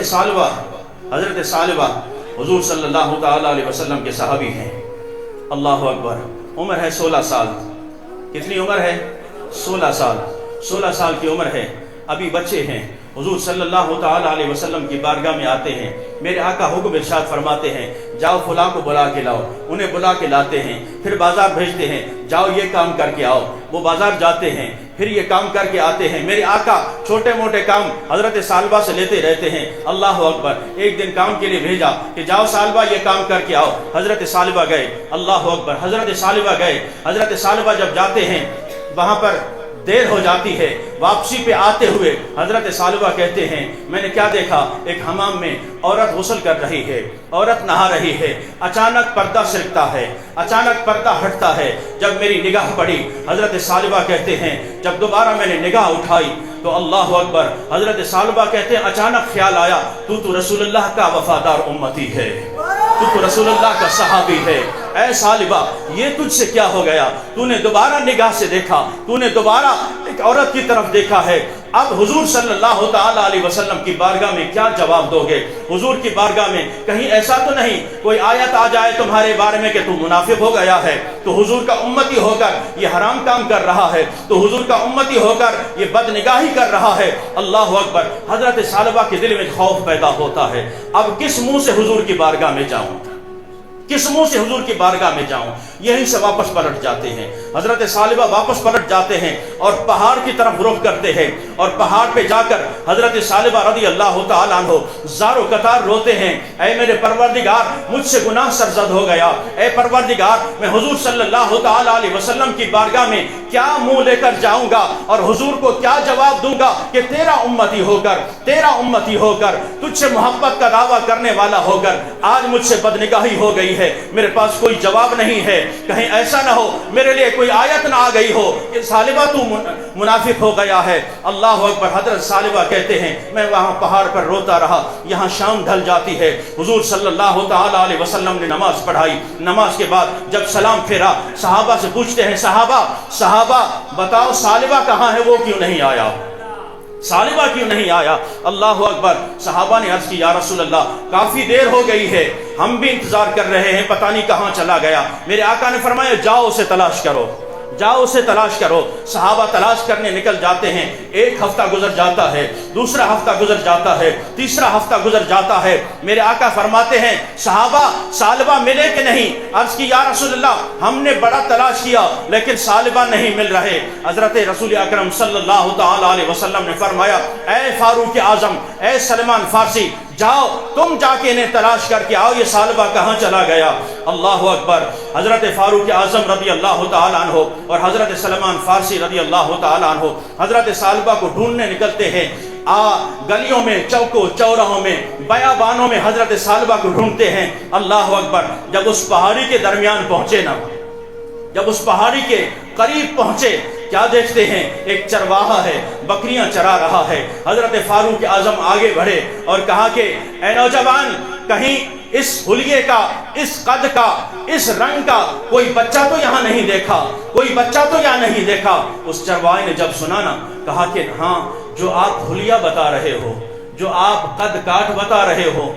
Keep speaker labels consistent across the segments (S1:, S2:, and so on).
S1: سالبہ، حضرت سالبہ حضور صلی اللہ تعالیٰ علیہ وسلم کے صحابی ہیں۔ اللہ اکبر۔ عمر ہے 16 سال۔ کتنی عمر ہے؟ 16 سال۔ 16 سال کی عمر ہے، ابھی بچے ہیں۔ حضور صلی اللہ تعالیٰ علیہ وسلم کی بارگاہ میں آتے ہیں۔ میرے آقا حکم ارشاد فرماتے ہیں، جاؤ فلاں کو بلا کے لاؤ۔ انہیں بلا کے لاتے ہیں، پھر بازار بھیجتے ہیں، جاؤ یہ کام کر کے آؤ۔ وہ بازار جاتے ہیں، پھر یہ کام کر کے آتے ہیں۔ میرے آقا چھوٹے موٹے کام حضرت سالبہ سے لیتے رہتے ہیں۔ اللہ اکبر۔ ایک دن کام کے لیے بھیجا کہ جاؤ سالبہ یہ کام کر کے آؤ۔ حضرت سالبہ گئے۔ اللہ اکبر۔ حضرت سالبہ گئے۔ حضرت سالبہ جب جاتے ہیں، وہاں پر دیر ہو جاتی ہے۔ واپسی پہ آتے ہوئے حضرت سالبہ کہتے ہیں، میں نے کیا دیکھا؟ ایک حمام میں عورت غسل کر رہی ہے، عورت نہا رہی ہے۔ اچانک پردہ سرکتا ہے، اچانک پردہ ہٹتا ہے۔ جب میری نگاہ پڑی، حضرت سالبہ کہتے ہیں، جب دوبارہ میں نے نگاہ اٹھائی تو اللہ اکبر، حضرت سالبہ کہتے ہیں اچانک خیال آیا، تو رسول اللہ کا وفادار امتی ہے، تو رسول اللہ کا صحابی ہے۔ اے سالبہ، یہ تجھ سے کیا ہو گیا؟ تو نے دوبارہ نگاہ سے دیکھا، تو نے دوبارہ ایک عورت کی طرف دیکھا ہے۔ اب حضور صلی اللہ تعالیٰ علیہ وسلم کی بارگاہ میں کیا جواب دو گے؟ حضور کی بارگاہ میں کہیں ایسا تو نہیں کوئی آیت آ جائے تمہارے بارے میں کہ تو منافق ہو گیا ہے، تو حضور کا امتی ہو کر یہ حرام کام کر رہا ہے، تو حضور کا امتی ہو کر یہ بدنگاہی کر رہا ہے۔ اللہ اکبر۔ حضرت سالبہ کے دل میں خوف پیدا ہوتا ہے، اب کس منہ سے حضور کی بارگاہ میں جاؤں؟ کس منہ سے حضور کی بارگاہ میں جاؤں؟ یہیں سے واپس پلٹ جاتے ہیں۔ حضرت سالبہ واپس پلٹ جاتے ہیں اور پہاڑ کی طرف رخ کرتے ہیں، اور پہاڑ پہ جا کر حضرت سالبہ رضی اللہ تعالیٰ عنہ زارو قطار روتے ہیں، اے میرے پروردگار، مجھ سے گناہ سرزد ہو گیا۔ اے پروردگار، میں حضور صلی اللہ تعالیٰ علیہ وسلم کی بارگاہ میں کیا منہ لے کر جاؤں گا اور حضور کو کیا جواب دوں گا کہ تیرا امتی ہو کر تجھ سے محبت کا دعویٰ کرنے والا ہو کر آج مجھ سے بدنگاہی ہو گئی ہے، میرے پاس کوئی جواب نہیں ہے۔ کہیں ایسا نہ ہو میرے لیے کوئی آیت نہ آ گئی ہو کہ سالبہ تو منافق ہو گیا ہے۔ اللہ اکبر۔ حضرت سالبہ کہتے ہیں، میں وہاں پہاڑ پر روتا رہا۔ یہاں شام ڈھل جاتی ہے، حضور صلی اللہ تعالیٰ علیہ وسلم نے نماز پڑھائی۔ نماز کے بعد جب سلام پھیرا، صحابہ سے پوچھتے ہیں، صحابہ بتاؤ سالبہ کہاں ہے؟ وہ کیوں نہیں آیا؟ سالبہ کیوں نہیں آیا؟ اللہ اکبر۔ صحابہ نے عرض کی، یا رسول اللہ، کافی دیر ہو گئی ہے، ہم بھی انتظار کر رہے ہیں، پتہ نہیں کہاں چلا گیا۔ میرے آقا نے فرمایا، جاؤ اسے تلاش کرو، جاؤ اسے تلاش کرو۔ صحابہ تلاش کرنے نکل جاتے ہیں۔ ایک ہفتہ گزر جاتا ہے، دوسرا ہفتہ گزر جاتا ہے، تیسرا ہفتہ گزر جاتا ہے۔ میرے آقا فرماتے ہیں، صحابہ سالبہ ملے کہ نہیں؟ عرض کی، یا رسول اللہ، ہم نے بڑا تلاش کیا لیکن سالبہ نہیں مل رہے۔ حضرت رسول اکرم صلی اللہ تعالیٰ علیہ وسلم نے فرمایا، اے فاروق اعظم، اے سلمان فارسی، جاؤ تم جا کے انہیں تلاش کر کے آؤ، یہ سالبہ کہاں چلا گیا؟ اللہ اکبر۔ حضرت فاروق اعظم رضی اللہ تعالیٰ عنہ اور حضرت سلمان فارسی رضی اللہ تعالیٰ عنہ حضرت سالبہ کو ڈھونڈنے نکلتے ہیں۔ گلیوں میں، چوکوں چوراہوں میں، بیابانوں میں حضرت سالبہ کو ڈھونڈتے ہیں۔ اللہ اکبر۔ جب اس پہاڑی کے درمیان پہنچے نا، جب اس پہاڑی کے قریب پہنچے، کیا دیکھتے ہیں؟ ایک چرواہا ہے، بکریاں چرا رہا ہے۔ حضرت فاروق اعظم آگے بڑھے اور کہا کہ اے نوجوان، کہیں اس حلیے کا، اس قد کا، اس رنگ کا کوئی بچہ تو یہاں نہیں دیکھا، کوئی بچہ تو یہاں نہیں دیکھا۔ اس چرواہے نے جب سنا نا، کہا کہ ہاں، جو آپ حلیہ بتا رہے ہو، جو آپ قد کاٹ بتا رہے ہو،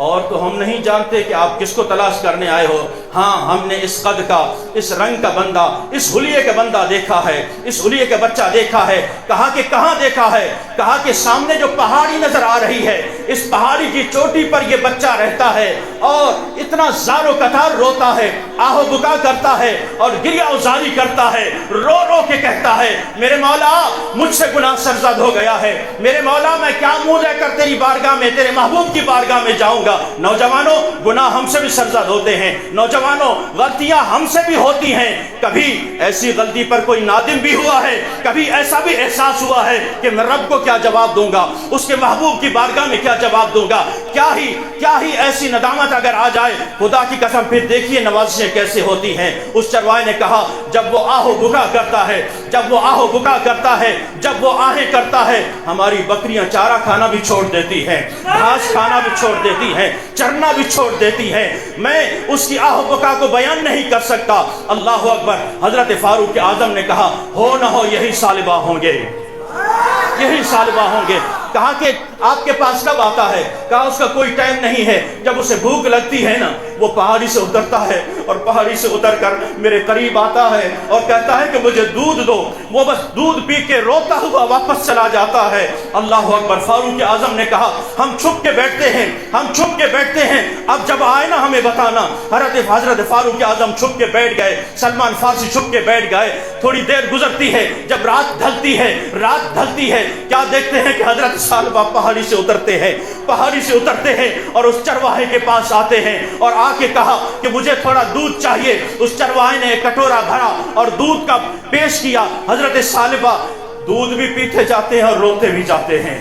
S1: اور تو ہم نہیں جانتے کہ آپ کس کو تلاش کرنے آئے ہو۔ ہاں، ہم نے اس قد کا، اس رنگ کا بندہ، اس حلیے کا بندہ دیکھا ہے، اس حلیے کا بچہ دیکھا ہے۔ کہا کہ کہاں دیکھا ہے؟ کہا کہ سامنے جو پہاڑی نظر آ رہی ہے، اس پہاڑی کی چوٹی پر یہ بچہ رہتا ہے اور اتنا زار و قطار روتا ہے، آہ و بکا کرتا ہے اور گریہ وزاری کرتا ہے، رو رو کے کہتا ہے، میرے مولا، مجھ سے گناہ سرزد ہو گیا ہے، میرے مولا، میں کیا منہ لے کر تیری بارگاہ میں، تیرے محبوب کی بارگاہ میں جاؤں گا۔ نوجوانوں، گناہ ہم سے بھی سرزد ہوتے ہیں، نوجوانوں، غلطیاں ہم سے بھی ہوتی ہیں۔ کبھی ایسی غلطی پر کوئی نادم بھی ہوا ہے، کبھی ایسا بھی احساس ہوا ہے کہ میں رب کو کیا جواب دوں گا، اس کے محبوب کی بارگاہ میں کیا جواب دوں گا؟ کیا ہی ایسی ندامت اگر آ جائے، خدا کی قسم پھر دیکھیے نوازشیں کیسے ہوتی ہیں۔ اس چرواہے نے کہا، جب وہ آہ و بکا کرتا ہے، جب وہ آہ و بکا کرتا ہے، جب وہ آہیں کرتا ہے، ہماری بکریاں چارہ کھانا بھی چھوڑ دیتی ہیں، گھاس کھانا بھی چھوڑ دیتی ہیں، چرنا بھی چھوڑ دیتی ہیں۔ میں اس کی آہ و بکا کو بیان نہیں کر سکتا۔ اللہ اکبر۔ حضرت فاروق اعظم نے کہا، ہو نہ ہو یہی سالبہ ہوں گے، یہی سالبہ ہوں گے۔ کہا کہ آپ کے پاس کب آتا ہے؟ کہا اس کا کوئی ٹائم نہیں ہے، جب اسے بھوک لگتی ہے نا وہ پہاڑی سے اترتا ہے اور پہاڑی سے اتر کر میرے قریب آتا ہے اور کہتا ہے کہ مجھے دودھ دو، وہ بس دودھ پی کے روتا ہوا واپس چلا جاتا ہے۔ اللہ اکبر۔ فاروق اعظم نے کہا ہم چھپ کے بیٹھتے ہیں، ہم چھپ کے بیٹھتے ہیں، اب جب آئے نا ہمیں بتانا۔ حضرت فاروق اعظم چھپ کے بیٹھ گئے، سلمان فارسی چھپ کے بیٹھ گئے۔ تھوڑی دیر گزرتی ہے، جب رات ڈھلتی ہے کیا دیکھتے ہیں کہ حضرت ثعلبہ پہاڑی سے اترتے ہیں اور اس چرواہے کے پاس آتے ہیں اور آ کے کہا کہ مجھے تھوڑا دودھ چاہیے۔ اس چرواہے نے ایک کٹورا بھرا اور دودھ کا پیش کیا۔ حضرت ثعلبہ دودھ بھی پیتے جاتے ہیں اور روتے بھی جاتے ہیں،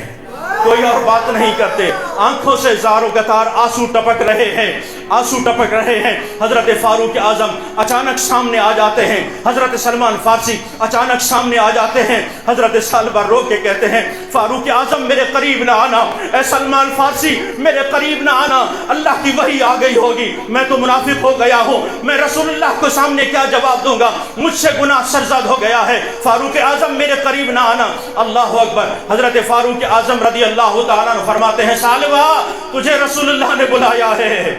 S1: کوئی اور بات نہیں کرتے، آنکھوں سے زاروں قطار آنسو ٹپک رہے ہیں۔ حضرت فاروق اعظم اچانک سامنے آ جاتے ہیں، حضرت سلمان فارسی اچانک سامنے آ جاتے ہیں۔ حضرت ثعلبہ رو کے کہتے ہیں فاروق اعظم میرے قریب نہ آنا، اے سلمان فارسی میرے قریب نہ آنا، اللہ کی وحی آ گئی ہوگی، میں تو منافق ہو گیا ہوں، میں رسول اللہ کو سامنے کیا جواب دوں گا، مجھ سے گناہ سرزد ہو گیا ہے، فاروق اعظم میرے قریب نہ آنا۔ اللہ اکبر۔ حضرت فاروق اعظم رضی اللہ تعالیٰ عنہ فرماتے ہیں ثعلبہ تجھے رسول اللہ نے بلایا ہے،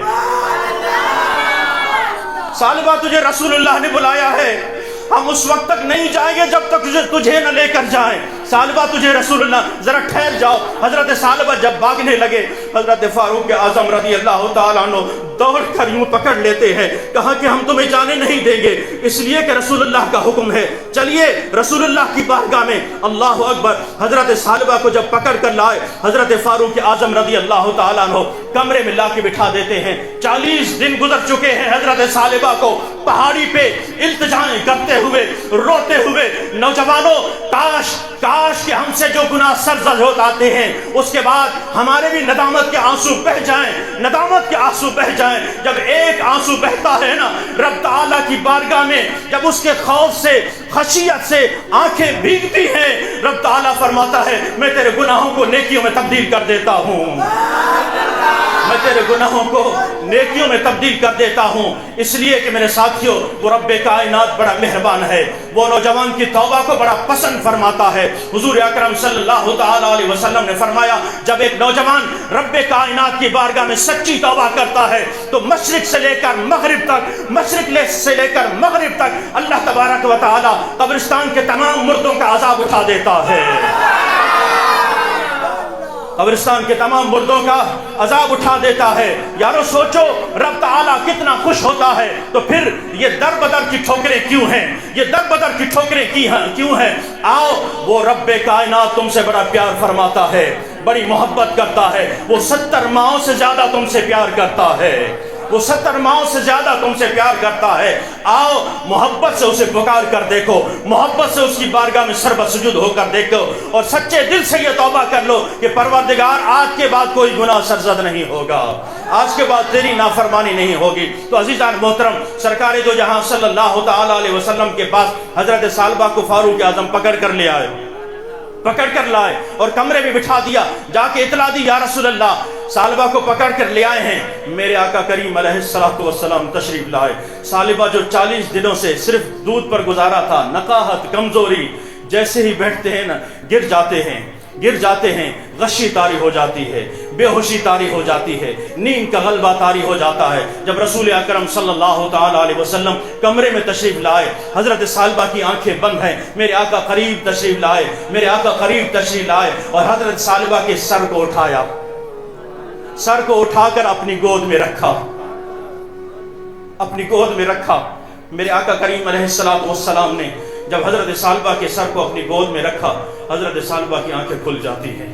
S1: ثعلبہ تجھے رسول اللہ نے بلایا ہے، ہم اس وقت تک نہیں جائیں گے جب تک تجھے نہ لے کر جائیں، ثعلبہ تجھے رسول اللہ، ذرا ٹھہر جاؤ۔ حضرت ثعلبہ جب بھاگنے لگے، حضرت فاروق اعظم رضی اللہ تعالیٰ عنہ دوڑ کر یوں پکڑ لیتے ہیں، کہا کہ ہم تمہیں جانے نہیں دیں گے، اس لیے کہ رسول اللہ کا حکم ہے، چلیے رسول اللہ کی بارگاہ میں۔ اللہ اکبر۔ حضرت ثعلبہ کو جب پکڑ کر لائے، حضرت فاروق اعظم رضی اللہ تعالیٰ عنہ کمرے میں لا کے بٹھا دیتے ہیں۔ 40 دن گزر چکے ہیں حضرت ثعلبہ کو پہاڑی پہ التجائیں کرتے ہوئے، روتے ہوئے۔ نوجوانوں کاش کہ ہم سے جو گناہ سرزد ہو جاتے ہیں اس کے بعد ہمارے بھی ندامت کے آنسو بہ جائیں، جب ایک آنسو بہتا ہے نا رب تعالیٰ کی بارگاہ میں، جب اس کے خوف سے خشیت سے آنکھیں بھیگتی ہیں، رب تعالیٰ فرماتا ہے میں تیرے گناہوں کو نیکیوں میں تبدیل کر دیتا ہوں، میں تیرے گناہوں کو نیکیوں میں تبدیل کر دیتا ہوں۔ اس لیے کہ میرے ساتھیوں وہ رب کائنات بڑا مہربان ہے، وہ نوجوان کی توبہ کو بڑا پسند فرماتا ہے۔ حضور اکرم صلی اللہ تعالی علیہ وسلم نے فرمایا جب ایک نوجوان رب کائنات کی بارگاہ میں سچی توبہ کرتا ہے تو مشرق سے لے کر مغرب تک اللہ تبارک و تعالی قبرستان کے تمام مردوں کا عذاب اٹھا دیتا ہے، قبرستان کے تمام مردوں کا عذاب اٹھا دیتا ہے۔ یارو سوچو رب تعالیٰ کتنا خوش ہوتا ہے، تو پھر یہ در بدر کی ٹھوکریں کیوں ہیں، یہ در بدر کی ٹھوکریں کیوں ہیں؟ آؤ وہ رب کائنات تم سے بڑا پیار فرماتا ہے، بڑی محبت کرتا ہے، وہ 70 ماؤں سے زیادہ تم سے پیار کرتا ہے، وہ 70 ماؤں سے زیادہ تم سے پیار کرتا ہے۔ آؤ محبت سے اسے پکار کر دیکھو، محبت سے اس کی بارگاہ میں سر بسجود ہو کر دیکھو اور سچے دل سے یہ توبہ کر لو کہ پروردگار آج کے بعد کوئی گناہ سرزد نہیں ہوگا، آج کے بعد تیری نافرمانی نہیں ہوگی۔ تو عزیزان محترم سرکار دو جہاں صلی اللہ تعالی علیہ وسلم کے پاس حضرت ثعلبہ کو فاروق اعظم پکڑ کر لائے اور کمرے میں بٹھا دیا، جا کے اطلاع دی یا رسول اللہ ثعلبہ کو پکڑ کر لے آئے ہیں، میرے آقا کریم علیہ السلام تشریف لائے۔ ثعلبہ جو 40 دنوں سے صرف دودھ پر گزارا تھا، نقاہت کمزوری، جیسے ہی بیٹھتے ہیں نا گر جاتے ہیں، غشی طاری ہو جاتی ہے، بے ہوشی طاری ہو جاتی ہے، نیند کا غلبہ طاری ہو جاتا ہے۔ جب رسول اکرم صلی اللہ تعالی علیہ وسلم کمرے میں تشریف لائے، حضرت ثعلبہ کی آنکھیں بند ہیں، میرے آقا قریب تشریف لائے اور حضرت ثعلبہ کے سر کو اٹھا کر اپنی گود میں رکھا۔ میرے آقا کریم علیہ السلام نے جب حضرت ثعلبہ کے سر کو اپنی گود میں رکھا، حضرت ثعلبہ کی آنکھیں کھل جاتی ہیں۔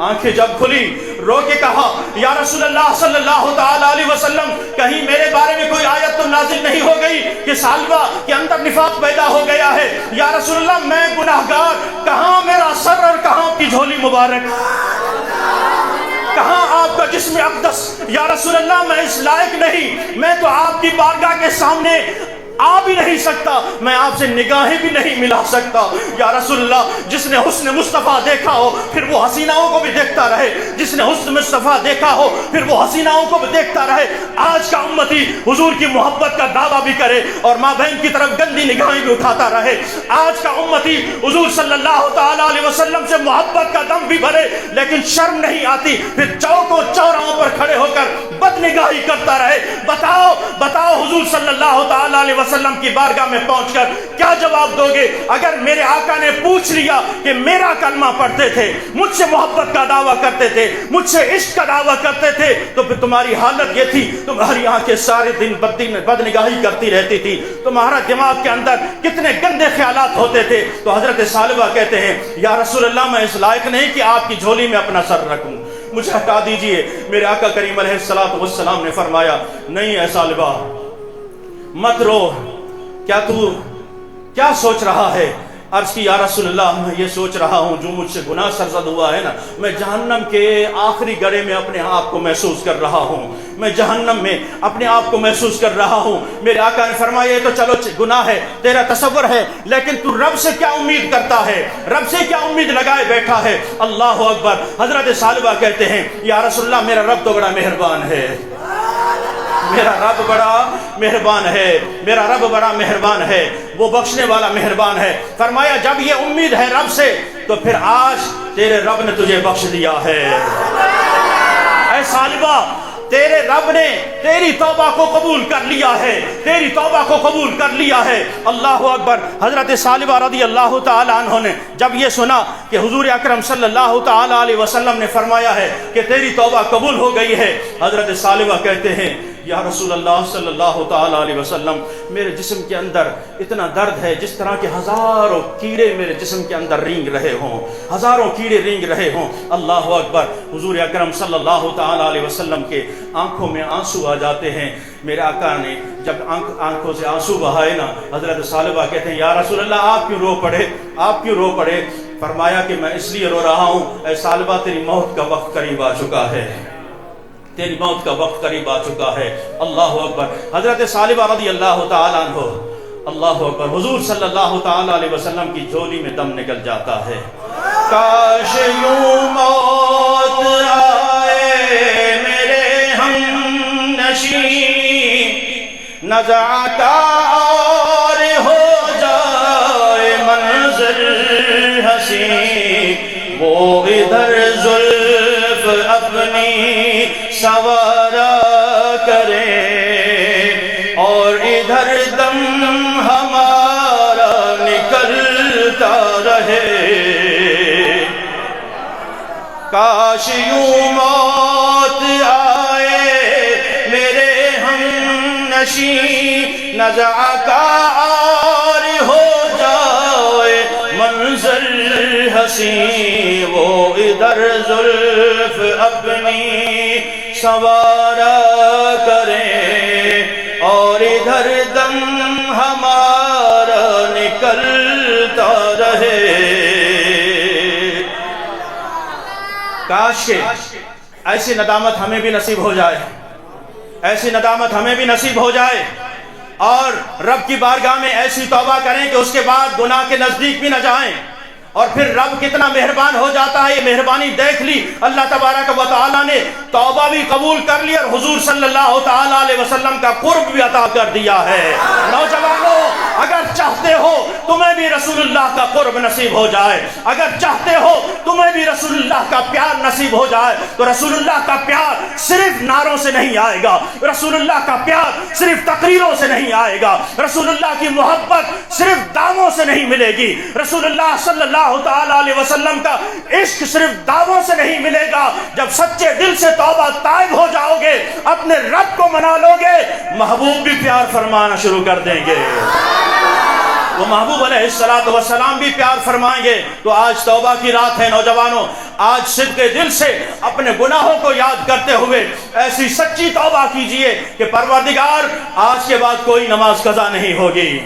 S1: آنکھیں جب کھلی رو کے کہا یا رسول اللہ صلی اللہ تعالی علیہ وسلم کہیں میرے بارے میں کوئی آیت تو نازل نہیں ہو گئی کہ ثعلبہ کے اندر نفاق پیدا ہو گیا ہے؟ یا رسول اللہ میں گناہگار، کہاں میرا سر اور کہاں آپ کی جھولی مبارک، کہاں آپ کا جسم اقدس؟ یا رسول اللہ میں اس لائق نہیں، میں تو آپ کی بارگاہ کے سامنے آ بھی نہیں سکتا، میں آپ سے نگاہیں بھی نہیں ملا سکتا۔ یا رسول اللہ، جس نے حسن مصطفیٰ دیکھا ہو پھر وہ حسیناؤں کو بھی دیکھتا رہے، جس نے حسن مصطفیٰ دیکھا ہو پھر وہ حسیناؤں کو بھی دیکھتا رہے۔ آج کا امتی حضور کی محبت کا دعویٰ بھی کرے اور ماں بہن کی طرف گندی نگاہیں بھی اٹھاتا رہے۔ آج کا امتی حضور صلی اللہ تعالیٰ علیہ وسلم سے محبت کا دم بھی بھرے، لیکن شرم نہیں آتی پھر چوکوں چوراہوں پر کھڑے ہو کر بد نگاہی کرتا رہے۔ بتاؤ حضور صلی اللہ تعالیٰ علیہ وسلم کی بارگاہ میں پہنچ کر کیا جواب دو گے؟ اگر میرے آقا نے پوچھ لیا کہ میرا کلمہ پڑھتے تھے، مجھ سے محبت کا دعویٰ کرتے تھے، مجھ سے عشق کا دعویٰ کرتے تھے، تو پھر تمہاری حالت یہ تھی، تمہاری آنکھیں سارے دن بد نگاہی کرتی رہتی تھی، تمہارا دماغ کے اندر کتنے گندے خیالات ہوتے تھے۔ تو حضرت ثعلبہ کہتے ہیں یا رسول اللہ، میں اس لائق نہیں کہ آپ کی جھولی میں اپنا سر رکھوں، مجھے ہٹا دیجئے۔ میرے آقا کریم علیہ السلام نے فرمایا نہیں اے ثعلبہ، مت رو، کیا سوچ رہا ہے؟ عرض کی یا رسول اللہ، میں یہ سوچ رہا ہوں جو مجھ سے گناہ سرزد ہوا ہے نا، میں جہنم کے آخری گڑھے میں اپنے آپ کو محسوس کر رہا ہوں، میں جہنم میں اپنے آپ کو محسوس کر رہا ہوں۔ میرے آقا نے فرمایا یہ تو چلو گناہ ہے، تیرا تصور ہے، لیکن تو رب سے کیا امید کرتا ہے، رب سے کیا امید لگائے بیٹھا ہے؟ اللہ اکبر۔ حضرت ثعلبہ کہتے ہیں یا رسول اللہ، میرا رب تو بڑا مہربان ہے، میرا رب بڑا مہربان ہے، میرا رب بڑا مہربان ہے، وہ بخشنے والا مہربان ہے۔ فرمایا جب یہ امید ہے رب سے تو پھر آج تیرے رب نے تجھے بخش دیا ہے۔ اے ثعلبہ، تیرے رب نے تیری توبہ کو قبول کر لیا ہے، تیری توبہ کو قبول کر لیا ہے۔ اللہ اکبر۔ حضرت ثعلبہ رضی اللہ تعالی عنہ نے جب یہ سنا کہ حضور اکرم صلی اللہ تعالی علیہ وسلم نے فرمایا ہے کہ تیری توبہ قبول ہو گئی ہے، حضرت ثعلبہ کہتے ہیں یا رسول اللہ صلی اللہ تعالی علیہ وسلم، میرے جسم کے اندر اتنا درد ہے جس طرح کے ہزاروں کیڑے میرے جسم کے اندر رینگ رہے ہوں، ہزاروں کیڑے رینگ رہے ہوں۔ اللہ اکبر۔ حضور اکرم صلی اللہ تعالی علیہ وسلم کے آنکھوں میں آنسو آ جاتے ہیں۔ میرے آقا نے جب آنکھوں سے آنسو بہائے نا، حضرت ثعلبہ کہتے ہیں یا رسول اللہ، آپ کیوں رو پڑے؟ فرمایا کہ میں اس لیے رو رہا ہوں اے ثعلبہ، تیری موت کا وقت قریب آ چکا ہے، تیری موت کا وقت قریب آ چکا ہے۔ اللہ اکبر۔ حضرت ثعلبہ رضی اللہ تعالی عنہ، اللہ اکبر، حضور صلی اللہ تعالی علیہ وسلم کی جھولی میں دم نکل جاتا ہے۔ کاش یوں موت آئے میرے ہم نشین، نزع کا اور ہو جائے منظر حسین، وہ ادھر زلف اپنی سوارا کرے اور ادھر دم ہمارا نکلتا رہے۔ کاش یوں موت آئے میرے ہم نشین، نزع کا اور ہو جائے منظر حسین، وہ ادھر زلف اپنی سوارا کریں اور ادھر دم ہمارا نکلتا رہے۔ کاش کہ ایسی ندامت ہمیں بھی نصیب ہو جائے، ایسی ندامت ہمیں بھی نصیب ہو جائے اور رب کی بارگاہ میں ایسی توبہ کریں کہ اس کے بعد گناہ کے نزدیک بھی نہ جائیں۔ اور پھر رب کتنا مہربان ہو جاتا ہے، یہ مہربانی دیکھ لی اللہ تبارک و تعالیٰ نے، توبہ بھی قبول کر لی اور حضور صلی اللہ تعالیٰ علیہ وسلم کا قرب بھی عطا کر دیا ہے۔ نوجوانوں، اگر چاہتے ہو تمہیں بھی رسول اللہ کا قرب نصیب ہو جائے، اگر چاہتے ہو تمہیں بھی رسول اللہ کا پیار نصیب ہو جائے، تو رسول اللہ کا پیار صرف نعروں سے نہیں آئے گا، رسول اللہ کا پیار صرف تقریروں سے نہیں آئے گا، رسول اللہ کی محبت صرف دعووں سے نہیں ملے گی، رسول اللہ صلی اللہ تعالی علیہ وسلم کا عشق صرف دعووں سے نہیں ملے گا۔ جب سچے دل سے توبہ طائب ہو جاؤ گے، اپنے رب کو منا لو گے، محبوب بھی پیار فرمانا شروع کر دیں گے، وہ محبوب علیہ السلام بھی پیار فرمائیں گے۔ تو آج توبہ کی رات ہے نوجوانوں، آج صدق دل سے اپنے گناہوں کو یاد کرتے ہوئے ایسی سچی توبہ کیجئے کہ پروردگار آج کے بعد کوئی نماز قضا نہیں ہوگی۔